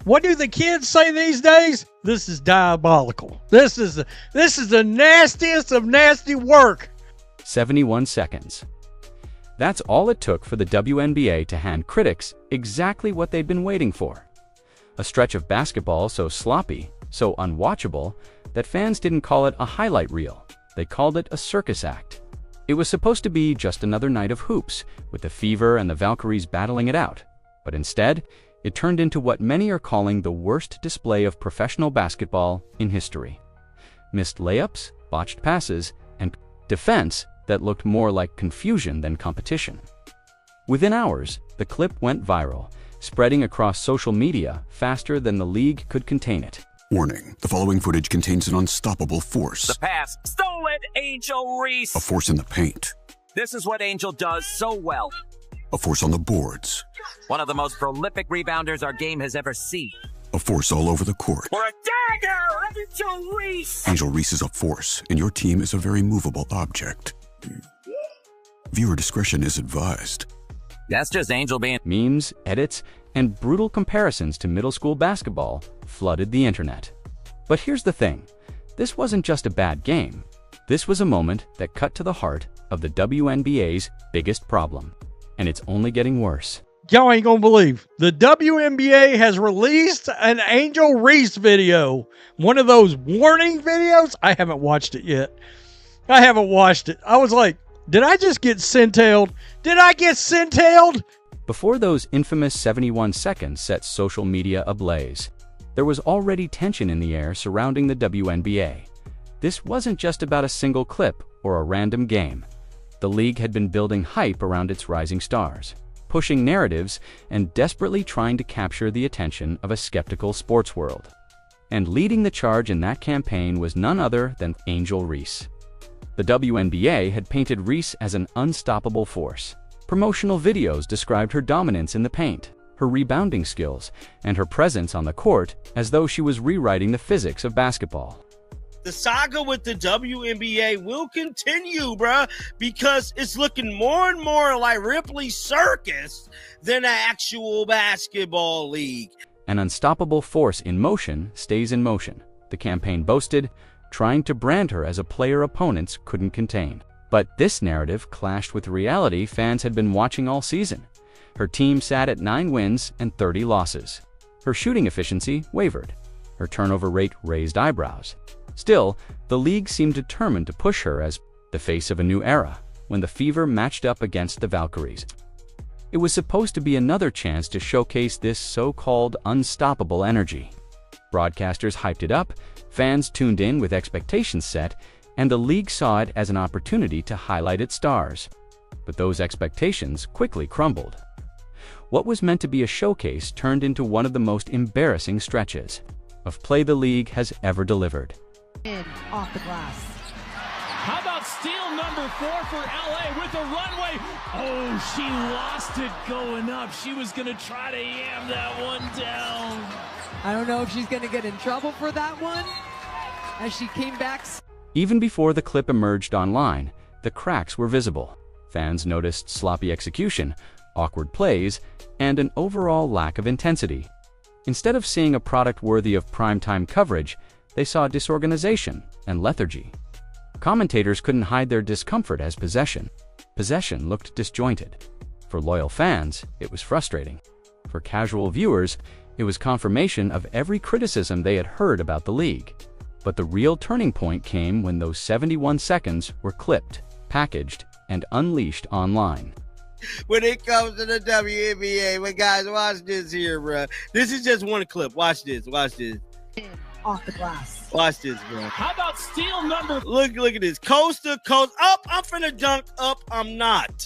What do the kids say these days? This is diabolical. This is the nastiest of nasty work. 71 seconds. That's all it took for the WNBA to hand critics exactly what they'd been waiting for. A stretch of basketball so sloppy, so unwatchable, that fans didn't call it a highlight reel. They called it a circus act. It was supposed to be just another night of hoops, with the Fever and the Valkyries battling it out. But instead, it turned into what many are calling the worst display of professional basketball in history. Missed layups, botched passes, and defense that looked more like confusion than competition. Within hours, the clip went viral, spreading across social media faster than the league could contain it. Warning, the following footage contains an unstoppable force. The pass, stolen, Angel Reese. A force in the paint. This is what Angel does so well. A force on the boards. One of the most prolific rebounders our game has ever seen. A force all over the court. For a dagger, Angel Reese. Angel Reese is a force, and your team is a very movable object. Viewer discretion is advised. That's just Angel being... Memes, edits, and brutal comparisons to middle school basketball flooded the internet. But here's the thing. This wasn't just a bad game. This was a moment that cut to the heart of the WNBA's biggest problem. And it's only getting worse. Y'all ain't gonna believe. The WNBA has released an Angel Reese video. One of those warning videos. I haven't watched it yet. I haven't watched it. I was like, did I just get scent-tailed? Did I get scent-tailed? Before those infamous 71 seconds set social media ablaze, there was already tension in the air surrounding the WNBA. This wasn't just about a single clip or a random game. The league had been building hype around its rising stars, pushing narratives and desperately trying to capture the attention of a skeptical sports world. And leading the charge in that campaign was none other than Angel Reese. The WNBA had painted Reese as an unstoppable force. Promotional videos described her dominance in the paint, her rebounding skills, and her presence on the court as though she was rewriting the physics of basketball. The saga with the WNBA will continue, bruh, because it's looking more and more like Ripley's circus than an actual basketball league. An unstoppable force in motion stays in motion, the campaign boasted, trying to brand her as a player opponents couldn't contain. But this narrative clashed with reality fans had been watching all season. Her team sat at 9 wins and 30 losses. Her shooting efficiency wavered. Her turnover rate raised eyebrows. Still, the league seemed determined to push her as the face of a new era when the Fever matched up against the Valkyries. It was supposed to be another chance to showcase this so-called unstoppable energy. Broadcasters hyped it up, fans tuned in with expectations set, and the league saw it as an opportunity to highlight its stars. But those expectations quickly crumbled. What was meant to be a showcase turned into one of the most embarrassing stretches of play the league has ever delivered. In off the glass. How about steal number 4 for LA with the runway? Oh, she lost it going up. She was going to try to yam that one down. I don't know if she's going to get in trouble for that one as she came back. Even before the clip emerged online, the cracks were visible. Fans noticed sloppy execution, awkward plays, and an overall lack of intensity. Instead of seeing a product worthy of primetime coverage, they saw disorganization and lethargy. Commentators couldn't hide their discomfort as possession. Possession looked disjointed. For loyal fans, it was frustrating. For casual viewers, it was confirmation of every criticism they had heard about the league. But the real turning point came when those 71 seconds were clipped, packaged, and unleashed online. When it comes to the WNBA, but guys, watch this here, bro. This is just one clip. Watch this. Watch this. Off the glass. Watch this, bro. How about steal number... Look at this. Coast to coast. Up, I'm finna dunk. Up, I'm not.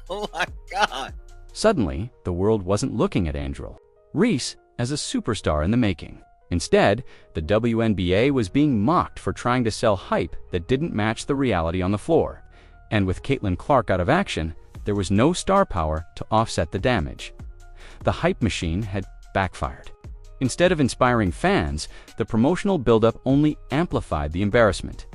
Oh, my God. Suddenly, the world wasn't looking at Angel Reese as a superstar in the making. Instead, the WNBA was being mocked for trying to sell hype that didn't match the reality on the floor. And with Caitlin Clark out of action, there was no star power to offset the damage. The hype machine had backfired. Instead of inspiring fans, the promotional buildup only amplified the embarrassment.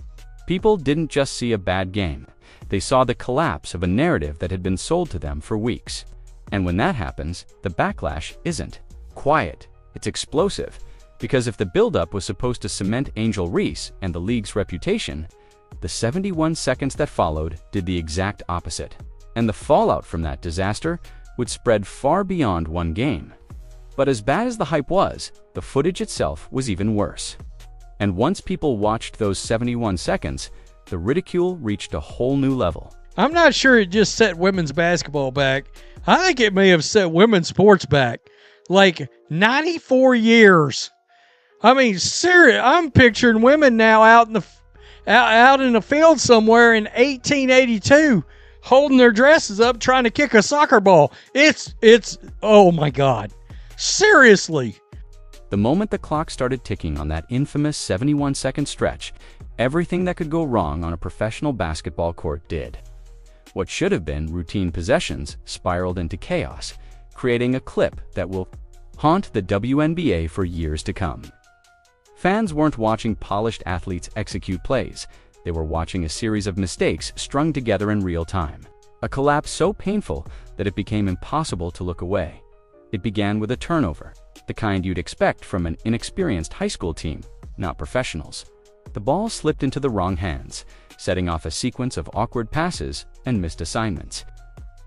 People didn't just see a bad game. They saw the collapse of a narrative that had been sold to them for weeks. And when that happens, the backlash isn't quiet. It's explosive, because if the buildup was supposed to cement Angel Reese and the league's reputation, the 71 seconds that followed did the exact opposite. And the fallout from that disaster would spread far beyond one game. But as bad as the hype was, the footage itself was even worse. And once people watched those 71 seconds, the ridicule reached a whole new level. I'm not sure it just set women's basketball back. I think it may have set women's sports back. Like 94 years. I mean, serious. I'm picturing women now out in the field somewhere in 1882, holding their dresses up, trying to kick a soccer ball. It's oh my God. Seriously. The moment the clock started ticking on that infamous 71-second stretch, everything that could go wrong on a professional basketball court did. What should have been routine possessions spiraled into chaos, creating a clip that will haunt the WNBA for years to come. Fans weren't watching polished athletes execute plays. They were watching a series of mistakes strung together in real time. A collapse so painful that it became impossible to look away. It began with a turnover, the kind you'd expect from an inexperienced high school team, not professionals. The ball slipped into the wrong hands, setting off a sequence of awkward passes and missed assignments.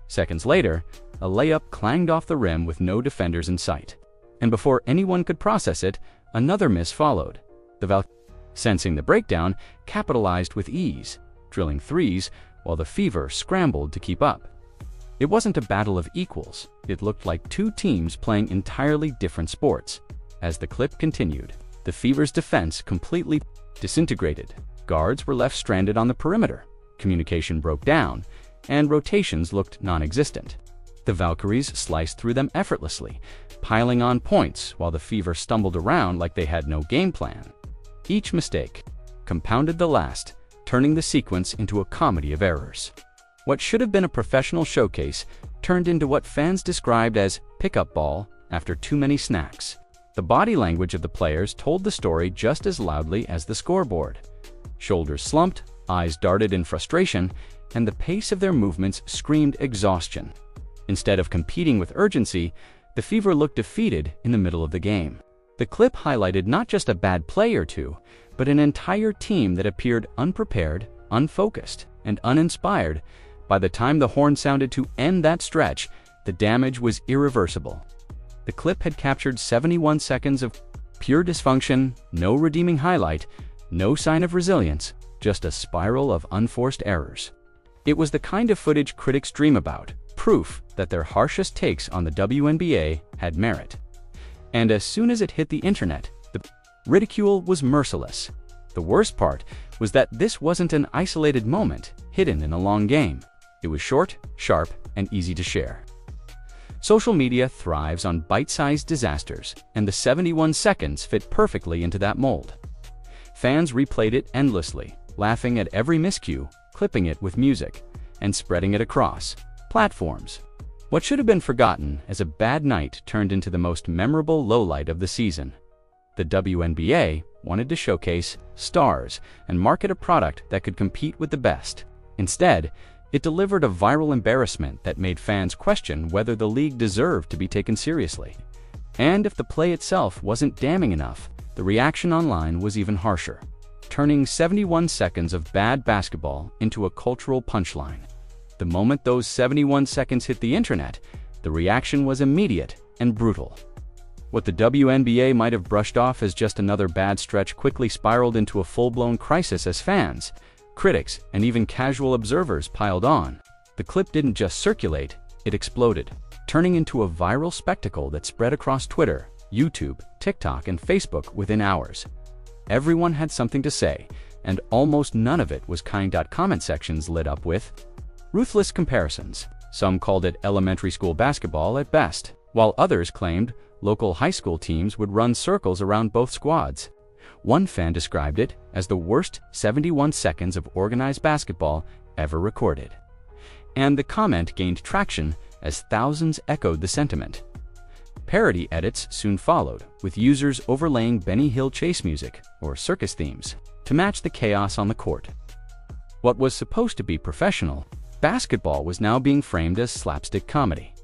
Seconds later, a layup clanged off the rim with no defenders in sight. And before anyone could process it, another miss followed. The Valkyries, sensing the breakdown, capitalized with ease, drilling threes while the Fever scrambled to keep up. It wasn't a battle of equals. It looked like two teams playing entirely different sports. As the clip continued, the Fever's defense completely disintegrated. Guards were left stranded on the perimeter. Communication broke down, and rotations looked non-existent. The Valkyries sliced through them effortlessly, piling on points while the Fever stumbled around like they had no game plan. Each mistake compounded the last, turning the sequence into a comedy of errors. What should have been a professional showcase turned into what fans described as pickup ball after too many snacks. The body language of the players told the story just as loudly as the scoreboard. Shoulders slumped, eyes darted in frustration, and the pace of their movements screamed exhaustion. Instead of competing with urgency, the Fever looked defeated in the middle of the game. The clip highlighted not just a bad play or two, but an entire team that appeared unprepared, unfocused, and uninspired. By the time the horn sounded to end that stretch, the damage was irreversible. The clip had captured 71 seconds of pure dysfunction, no redeeming highlight, no sign of resilience, just a spiral of unforced errors. It was the kind of footage critics dream about, proof that their harshest takes on the WNBA had merit. And as soon as it hit the internet, the ridicule was merciless. The worst part was that this wasn't an isolated moment hidden in a long game. It was short, sharp, and easy to share. Social media thrives on bite-sized disasters, and the 71 seconds fit perfectly into that mold. Fans replayed it endlessly, laughing at every miscue, clipping it with music, and spreading it across platforms. What should have been forgotten as a bad night turned into the most memorable lowlight of the season. The WNBA wanted to showcase stars and market a product that could compete with the best. Instead, it delivered a viral embarrassment that made fans question whether the league deserved to be taken seriously. And if the play itself wasn't damning enough, the reaction online was even harsher, turning 71 seconds of bad basketball into a cultural punchline. The moment those 71 seconds hit the internet, the reaction was immediate and brutal. What the WNBA might have brushed off as just another bad stretch quickly spiraled into a full-blown crisis as fans, critics, and even casual observers piled on. The clip didn't just circulate, it exploded, turning into a viral spectacle that spread across Twitter, YouTube, TikTok, and Facebook within hours. Everyone had something to say, and almost none of it was kind. Comment sections lit up with ruthless comparisons. Some called it elementary school basketball at best, while others claimed local high school teams would run circles around both squads. One fan described it as the worst 71 seconds of organized basketball ever recorded. And the comment gained traction as thousands echoed the sentiment. Parody edits soon followed, with users overlaying Benny Hill chase music or circus themes to match the chaos on the court. What was supposed to be professional, basketball was now being framed as slapstick comedy.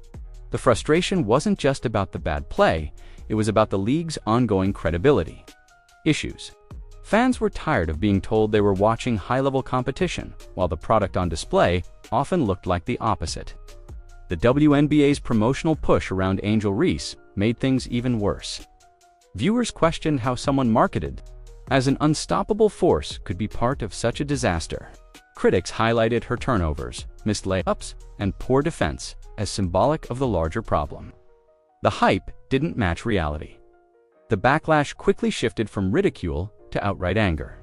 The frustration wasn't just about the bad play, It was about the league's ongoing credibility issues. Fans were tired of being told they were watching high-level competition, while the product on display often looked like the opposite. The WNBA's promotional push around Angel Reese made things even worse. Viewers questioned how someone marketed as an unstoppable force could be part of such a disaster. Critics highlighted her turnovers, missed layups, and poor defense as symbolic of the larger problem. The hype didn't match reality. The backlash quickly shifted from ridicule to outright anger.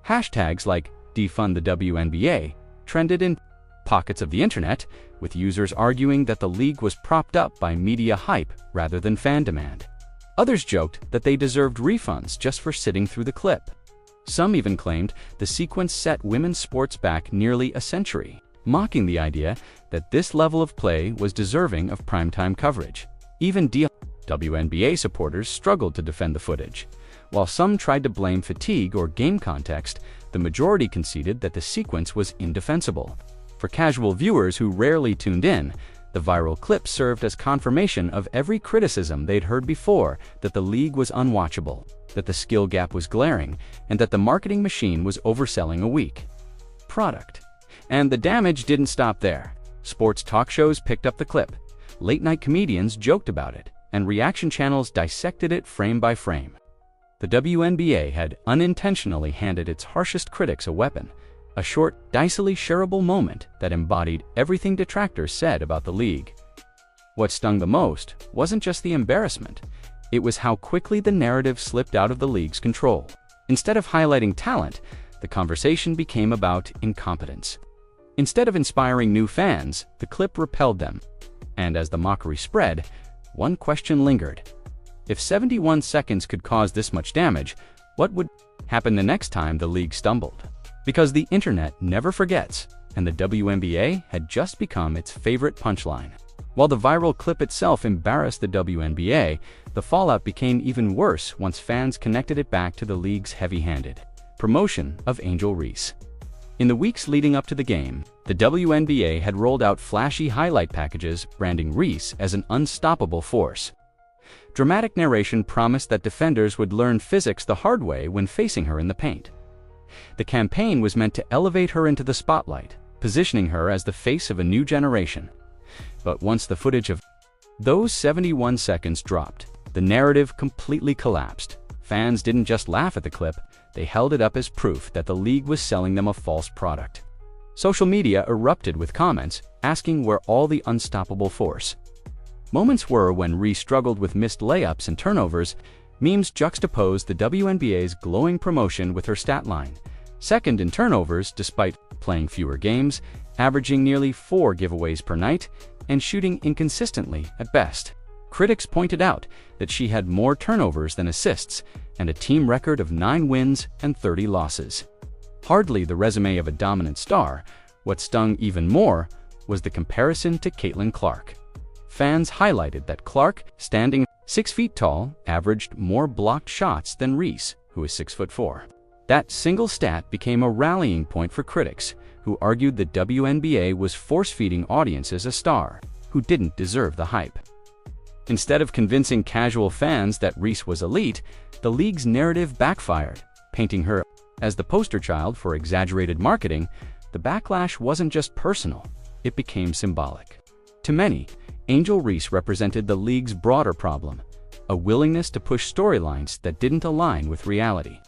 Hashtags like defund the WNBA trended in pockets of the internet, with users arguing that the league was propped up by media hype rather than fan demand. Others joked that they deserved refunds just for sitting through the clip. Some even claimed the sequence set women's sports back nearly a century, mocking the idea that this level of play was deserving of primetime coverage. Even WNBA supporters struggled to defend the footage. While some tried to blame fatigue or game context, the majority conceded that the sequence was indefensible. For casual viewers who rarely tuned in, the viral clip served as confirmation of every criticism they'd heard before, that the league was unwatchable, that the skill gap was glaring, and that the marketing machine was overselling a weak product. And the damage didn't stop there. Sports talk shows picked up the clip, late-night comedians joked about it, and reaction channels dissected it frame by frame. The WNBA had unintentionally handed its harshest critics a weapon, a short, dicily shareable moment that embodied everything detractors said about the league. What stung the most wasn't just the embarrassment, it was how quickly the narrative slipped out of the league's control. Instead of highlighting talent, the conversation became about incompetence. Instead of inspiring new fans, the clip repelled them. And as the mockery spread, one question lingered. If 71 seconds could cause this much damage, what would happen the next time the league stumbled? Because the internet never forgets, and the WNBA had just become its favorite punchline. While the viral clip itself embarrassed the WNBA, the fallout became even worse once fans connected it back to the league's heavy-handed promotion of Angel Reese. In the weeks leading up to the game, the WNBA had rolled out flashy highlight packages branding Reese as an unstoppable force. Dramatic narration promised that defenders would learn physics the hard way when facing her in the paint. The campaign was meant to elevate her into the spotlight, positioning her as the face of a new generation. But once the footage of those 71 seconds dropped, the narrative completely collapsed. Fans didn't just laugh at the clip, they held it up as proof that the league was selling them a false product. Social media erupted with comments asking where all the unstoppable force moments were when Reese struggled with missed layups and turnovers. Memes juxtaposed the WNBA's glowing promotion with her stat line: second in turnovers despite playing fewer games, averaging nearly 4 giveaways per night, and shooting inconsistently at best. Critics pointed out that she had more turnovers than assists and a team record of 9 wins and 30 losses. Hardly the resume of a dominant star, what stung even more was the comparison to Caitlin Clark. Fans highlighted that Clark, standing 6 feet tall, averaged more blocked shots than Reese, who is 6'4". That single stat became a rallying point for critics, who argued the WNBA was force-feeding audiences a star who didn't deserve the hype. Instead of convincing casual fans that Reese was elite, the league's narrative backfired, painting her as the poster child for exaggerated marketing. The backlash wasn't just personal, it became symbolic. To many, Angel Reese represented the league's broader problem, a willingness to push storylines that didn't align with reality.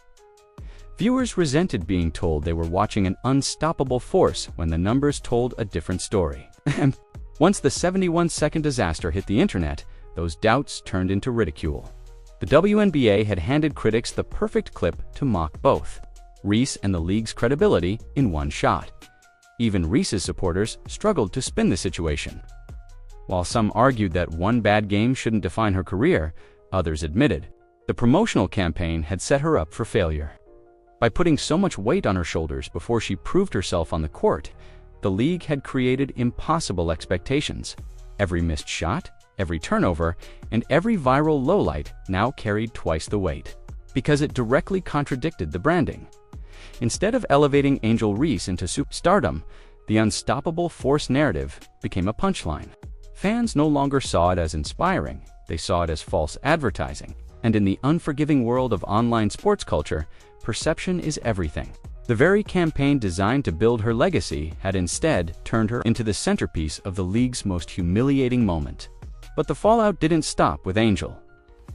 Viewers resented being told they were watching an unstoppable force when the numbers told a different story. And once the 71-second disaster hit the internet, those doubts turned into ridicule. The WNBA had handed critics the perfect clip to mock both Reese and the league's credibility in one shot. Even Reese's supporters struggled to spin the situation. While some argued that one bad game shouldn't define her career, others admitted the promotional campaign had set her up for failure. By putting so much weight on her shoulders before she proved herself on the court, the league had created impossible expectations. Every missed shot, every turnover, and every viral lowlight now carried twice the weight, because it directly contradicted the branding. Instead of elevating Angel Reese into superstardom, the unstoppable force narrative became a punchline. Fans no longer saw it as inspiring, They saw it as false advertising. And in the unforgiving world of online sports culture, perception is everything. The very campaign designed to build her legacy had instead turned her into the centerpiece of the league's most humiliating moment. But the fallout didn't stop with Angel.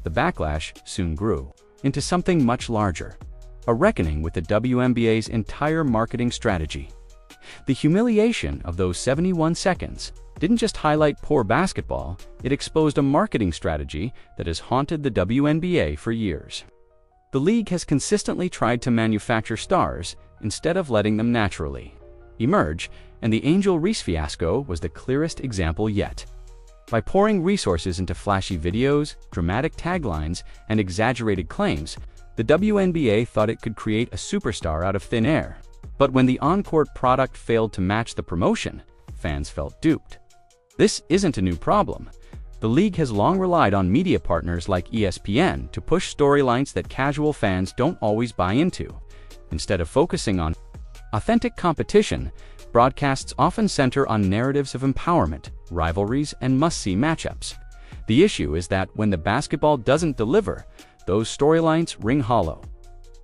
The backlash soon grew into something much larger, a reckoning with the WNBA's entire marketing strategy. The humiliation of those 71 seconds didn't just highlight poor basketball, it exposed a marketing strategy that has haunted the WNBA for years. The league has consistently tried to manufacture stars instead of letting them naturally emerge, and the Angel Reese fiasco was the clearest example yet. By pouring resources into flashy videos, dramatic taglines, and exaggerated claims, the WNBA thought it could create a superstar out of thin air. But when the on-court product failed to match the promotion, fans felt duped. This isn't a new problem. The league has long relied on media partners like ESPN to push storylines that casual fans don't always buy into. Instead of focusing on authentic competition, broadcasts often center on narratives of empowerment, rivalries, and must-see matchups. The issue is that when the basketball doesn't deliver, those storylines ring hollow.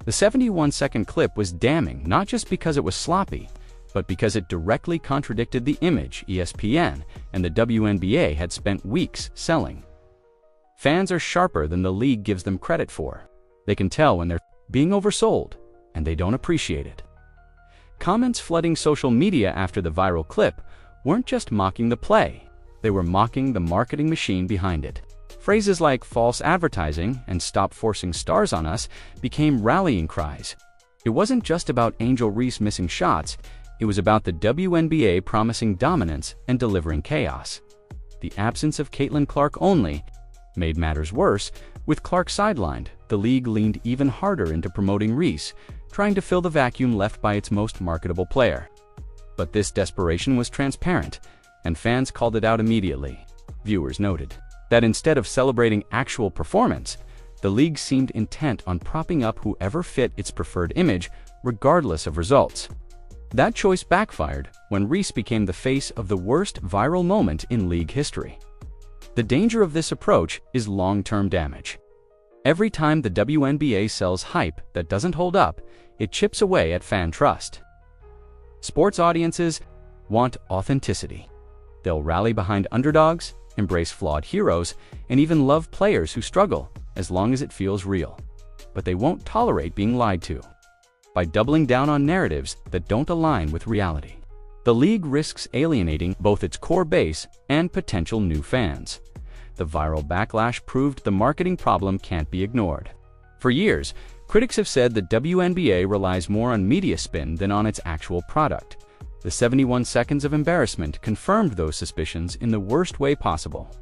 The 71-second clip was damning not just because it was sloppy, but because it directly contradicted the image ESPN and the WNBA had spent weeks selling. Fans are sharper than the league gives them credit for. They can tell when they're being oversold, and they don't appreciate it. Comments flooding social media after the viral clip weren't just mocking the play, they were mocking the marketing machine behind it. Phrases like false advertising and stop forcing stars on us became rallying cries. It wasn't just about Angel Reese missing shots, it was about the WNBA promising dominance and delivering chaos. The absence of Caitlin Clark only made matters worse. With Clark sidelined, the league leaned even harder into promoting Reese, trying to fill the vacuum left by its most marketable player. But this desperation was transparent, and fans called it out immediately. Viewers noted that instead of celebrating actual performance, the league seemed intent on propping up whoever fit its preferred image, regardless of results. That choice backfired when Reese became the face of the worst viral moment in league history. The danger of this approach is long-term damage. Every time the WNBA sells hype that doesn't hold up, it chips away at fan trust. Sports audiences want authenticity. They'll rally behind underdogs, embrace flawed heroes, and even love players who struggle, as long as it feels real. But they won't tolerate being lied to. By doubling down on narratives that don't align with reality, the league risks alienating both its core base and potential new fans. The viral backlash proved the marketing problem can't be ignored. For years, critics have said the WNBA relies more on media spin than on its actual product. The 71 seconds of embarrassment confirmed those suspicions in the worst way possible.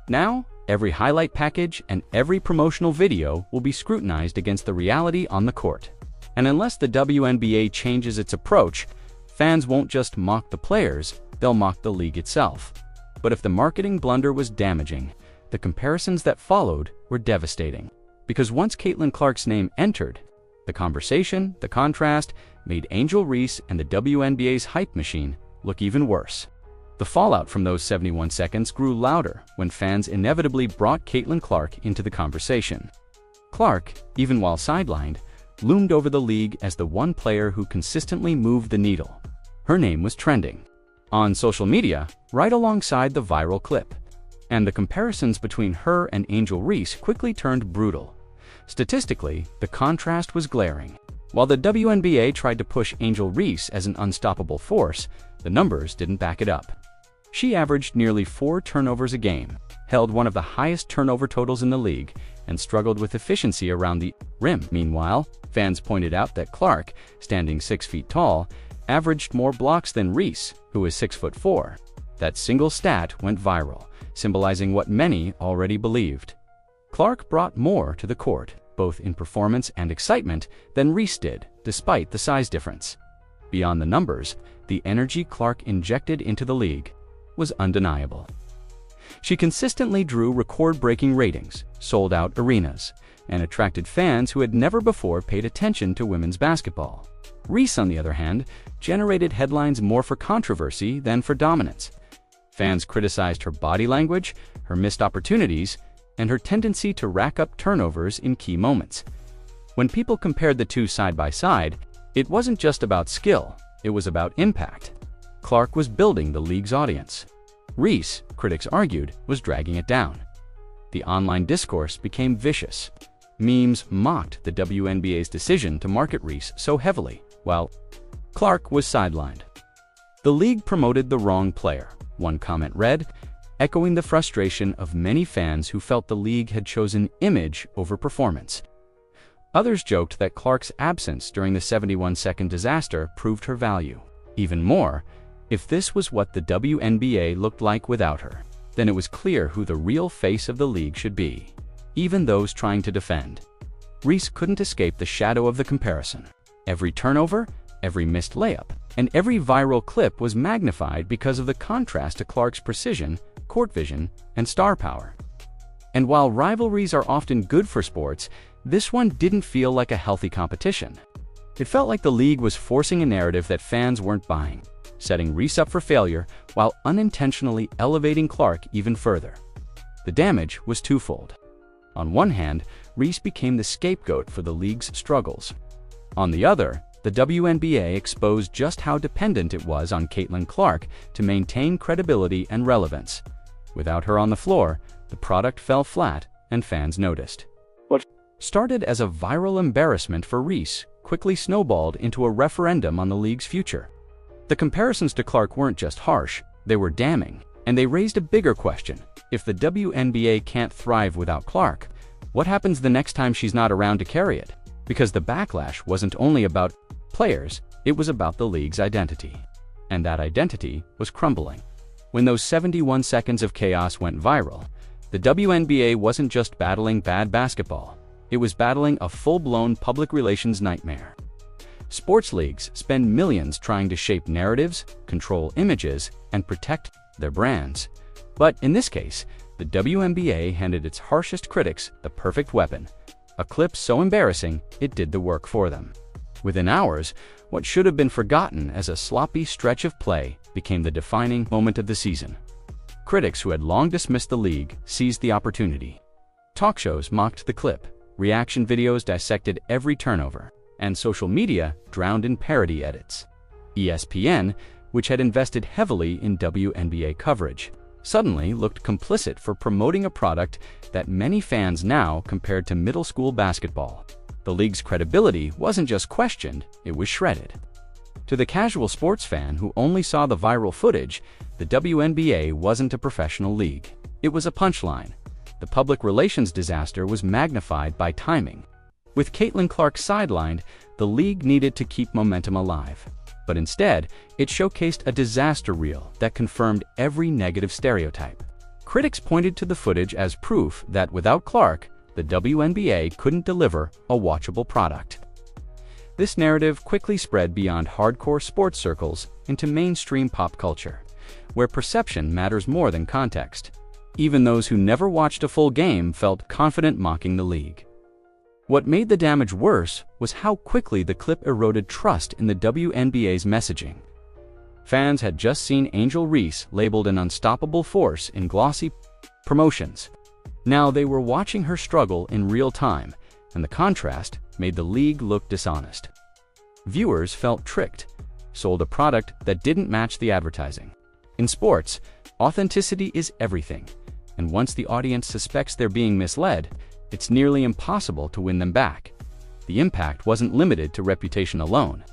Now, every highlight package and every promotional video will be scrutinized against the reality on the court. And unless the WNBA changes its approach, fans won't just mock the players, they'll mock the league itself. But if the marketing blunder was damaging, the comparisons that followed were devastating. Because once Caitlin Clark's name entered, the conversation, the contrast, made Angel Reese and the WNBA's hype machine look even worse. The fallout from those 71 seconds grew louder when fans inevitably brought Caitlin Clark into the conversation. Clark, even while sidelined, loomed over the league as the one player who consistently moved the needle. Her name was trending on social media, right alongside the viral clip. And the comparisons between her and Angel Reese quickly turned brutal. Statistically, the contrast was glaring. While the WNBA tried to push Angel Reese as an unstoppable force, the numbers didn't back it up. She averaged nearly 4 turnovers a game, held one of the highest turnover totals in the league, and struggled with efficiency around the rim. Meanwhile, fans pointed out that Clark, standing 6 feet tall, averaged more blocks than Reese, who is 6'4". That single stat went viral, symbolizing what many already believed. Clark brought more to the court, both in performance and excitement, than Reese did, despite the size difference. Beyond the numbers, the energy Clark injected into the league was undeniable. She consistently drew record-breaking ratings, sold out arenas, and attracted fans who had never before paid attention to women's basketball. Reese, on the other hand, generated headlines more for controversy than for dominance. Fans criticized her body language, her missed opportunities, and her tendency to rack up turnovers in key moments. When people compared the two side by side, it wasn't just about skill, it was about impact. Clark was building the league's audience. Reese, critics argued, was dragging it down. The online discourse became vicious. Memes mocked the WNBA's decision to market Reese so heavily, while Clark was sidelined. The league promoted the wrong player, one comment read, echoing the frustration of many fans who felt the league had chosen image over performance. Others joked that Clark's absence during the 71-second disaster proved her value. Even more, if this was what the WNBA looked like without her, then it was clear who the real face of the league should be, even those trying to defend. Reese couldn't escape the shadow of the comparison. Every turnover, every missed layup, and every viral clip was magnified because of the contrast to Clark's precision, court vision, and star power. And while rivalries are often good for sports, this one didn't feel like a healthy competition. It felt like the league was forcing a narrative that fans weren't buying, setting Reese up for failure while unintentionally elevating Clark even further. The damage was twofold. On one hand, Reese became the scapegoat for the league's struggles. On the other, the WNBA exposed just how dependent it was on Caitlin Clark to maintain credibility and relevance. Without her on the floor, the product fell flat and fans noticed. What started as a viral embarrassment for Reese quickly snowballed into a referendum on the league's future. The comparisons to Clark weren't just harsh, they were damning, and they raised a bigger question. If the WNBA can't thrive without Clark, what happens the next time she's not around to carry it? Because the backlash wasn't only about players, it was about the league's identity. And that identity was crumbling. When those 71 seconds of chaos went viral, the WNBA wasn't just battling bad basketball, it was battling a full-blown public relations nightmare. Sports leagues spend millions trying to shape narratives, control images, and protect their brands. But in this case, the WNBA handed its harshest critics the perfect weapon, a clip so embarrassing it did the work for them. Within hours, what should have been forgotten as a sloppy stretch of play became the defining moment of the season. Critics who had long dismissed the league seized the opportunity. Talk shows mocked the clip, reaction videos dissected every turnover, and social media drowned in parody edits. ESPN, which had invested heavily in WNBA coverage, suddenly looked complicit for promoting a product that many fans now compared to middle school basketball. The league's credibility wasn't just questioned, it was shredded. To the casual sports fan who only saw the viral footage, the WNBA wasn't a professional league. It was a punchline. The public relations disaster was magnified by timing. With Caitlin Clark sidelined, the league needed to keep momentum alive. But instead, it showcased a disaster reel that confirmed every negative stereotype. Critics pointed to the footage as proof that without Clark, the WNBA couldn't deliver a watchable product. This narrative quickly spread beyond hardcore sports circles into mainstream pop culture, where perception matters more than context. Even those who never watched a full game felt confident mocking the league. What made the damage worse was how quickly the clip eroded trust in the WNBA's messaging. Fans had just seen Angel Reese labeled an unstoppable force in glossy promotions. Now they were watching her struggle in real time, and the contrast made the league look dishonest. Viewers felt tricked, sold a product that didn't match the advertising. In sports, authenticity is everything, and once the audience suspects they're being misled, it's nearly impossible to win them back. The impact wasn't limited to reputation alone.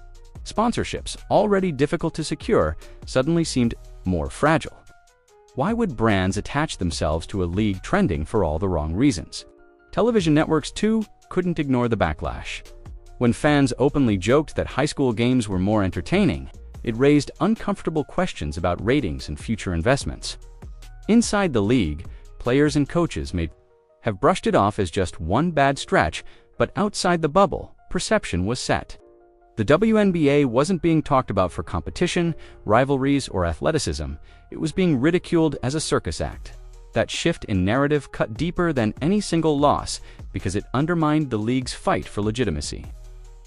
Sponsorships, already difficult to secure, suddenly seemed more fragile. Why would brands attach themselves to a league trending for all the wrong reasons? Television networks, too, couldn't ignore the backlash. When fans openly joked that high school games were more entertaining, it raised uncomfortable questions about ratings and future investments. Inside the league, players and coaches may have brushed it off as just one bad stretch, but outside the bubble, perception was set. The WNBA wasn't being talked about for competition, rivalries, or athleticism. It was being ridiculed as a circus act. That shift in narrative cut deeper than any single loss because it undermined the league's fight for legitimacy.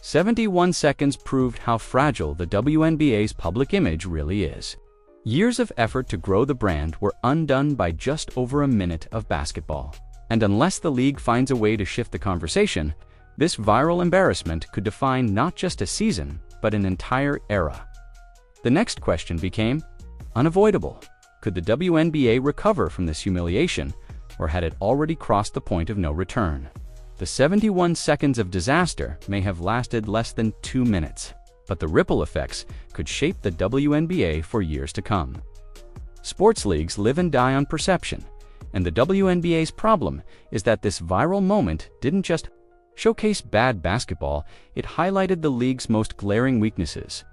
71 seconds proved how fragile the WNBA's public image really is. Years of effort to grow the brand were undone by just over a minute of basketball. And unless the league finds a way to shift the conversation, this viral embarrassment could define not just a season, but an entire era. The next question became unavoidable. Could the WNBA recover from this humiliation, or had it already crossed the point of no return? The 71 seconds of disaster may have lasted less than 2 minutes, but the ripple effects could shape the WNBA for years to come. Sports leagues live and die on perception, and the WNBA's problem is that this viral moment didn't just showcase bad basketball, it highlighted the league's most glaring weaknesses: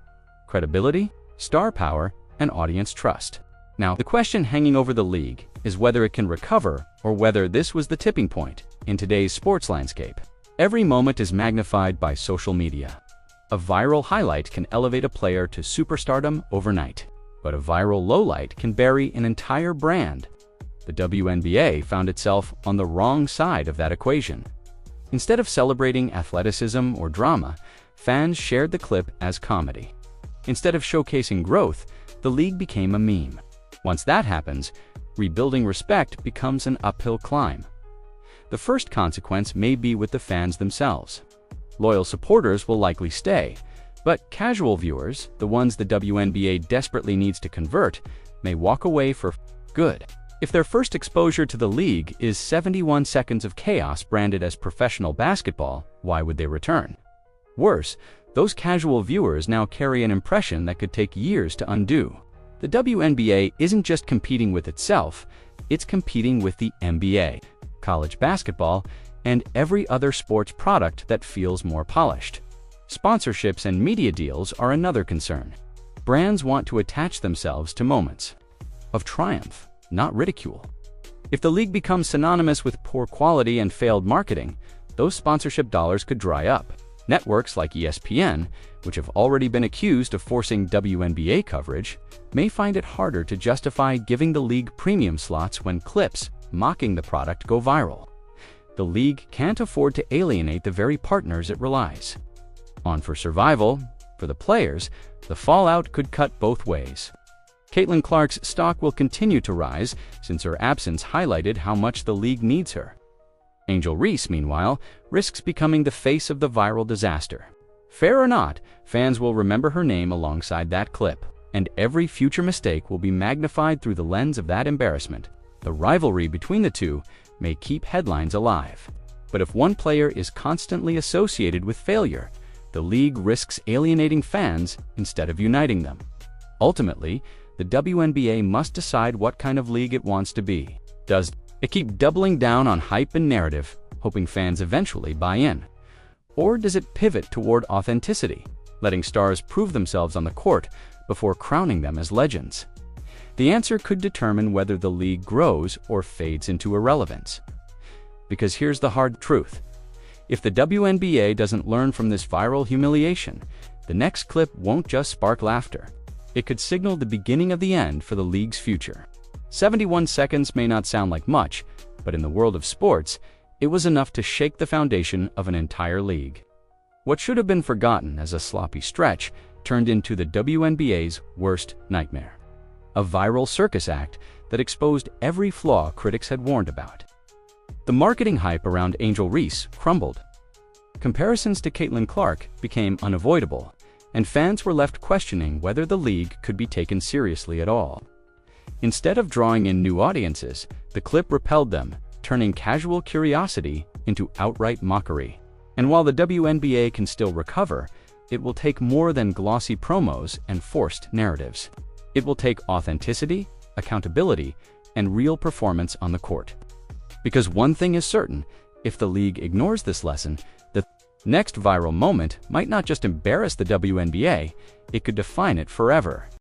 credibility, star power, and audience trust. Now, the question hanging over the league is whether it can recover or whether this was the tipping point in today's sports landscape. Every moment is magnified by social media. A viral highlight can elevate a player to superstardom overnight, but a viral lowlight can bury an entire brand. The WNBA found itself on the wrong side of that equation. Instead of celebrating athleticism or drama, fans shared the clip as comedy. Instead of showcasing growth, the league became a meme. Once that happens, rebuilding respect becomes an uphill climb. The first consequence may be with the fans themselves. Loyal supporters will likely stay, but casual viewers, the ones the WNBA desperately needs to convert, may walk away for good. If their first exposure to the league is 71 seconds of chaos branded as professional basketball, why would they return? Worse, those casual viewers now carry an impression that could take years to undo. The WNBA isn't just competing with itself, it's competing with the NBA, college basketball, and every other sports product that feels more polished. Sponsorships and media deals are another concern. Brands want to attach themselves to moments of triumph, not ridicule. If the league becomes synonymous with poor quality and failed marketing, those sponsorship dollars could dry up. Networks like ESPN, which have already been accused of forcing WNBA coverage, may find it harder to justify giving the league premium slots when clips mocking the product go viral. The league can't afford to alienate the very partners it relies on for survival. For the players, the fallout could cut both ways. Caitlin Clark's stock will continue to rise since her absence highlighted how much the league needs her. Angel Reese, meanwhile, risks becoming the face of the viral disaster. Fair or not, fans will remember her name alongside that clip, and every future mistake will be magnified through the lens of that embarrassment. The rivalry between the two may keep headlines alive. But if one player is constantly associated with failure, the league risks alienating fans instead of uniting them. Ultimately, the WNBA must decide what kind of league it wants to be. Does it keep doubling down on hype and narrative, hoping fans eventually buy in? Or does it pivot toward authenticity, letting stars prove themselves on the court before crowning them as legends? The answer could determine whether the league grows or fades into irrelevance. Because here's the hard truth. If the WNBA doesn't learn from this viral humiliation, the next clip won't just spark laughter. It could signal the beginning of the end for the league's future. 71 seconds may not sound like much, but in the world of sports, it was enough to shake the foundation of an entire league. What should have been forgotten as a sloppy stretch turned into the WNBA's worst nightmare. A viral circus act that exposed every flaw critics had warned about. The marketing hype around Angel Reese crumbled. Comparisons to Caitlin Clark became unavoidable, and fans were left questioning whether the league could be taken seriously at all. Instead of drawing in new audiences, the clip repelled them, turning casual curiosity into outright mockery. And while the WNBA can still recover, it will take more than glossy promos and forced narratives. It will take authenticity, accountability, and real performance on the court. Because one thing is certain, if the league ignores this lesson, the next viral moment might not just embarrass the WNBA, it could define it forever.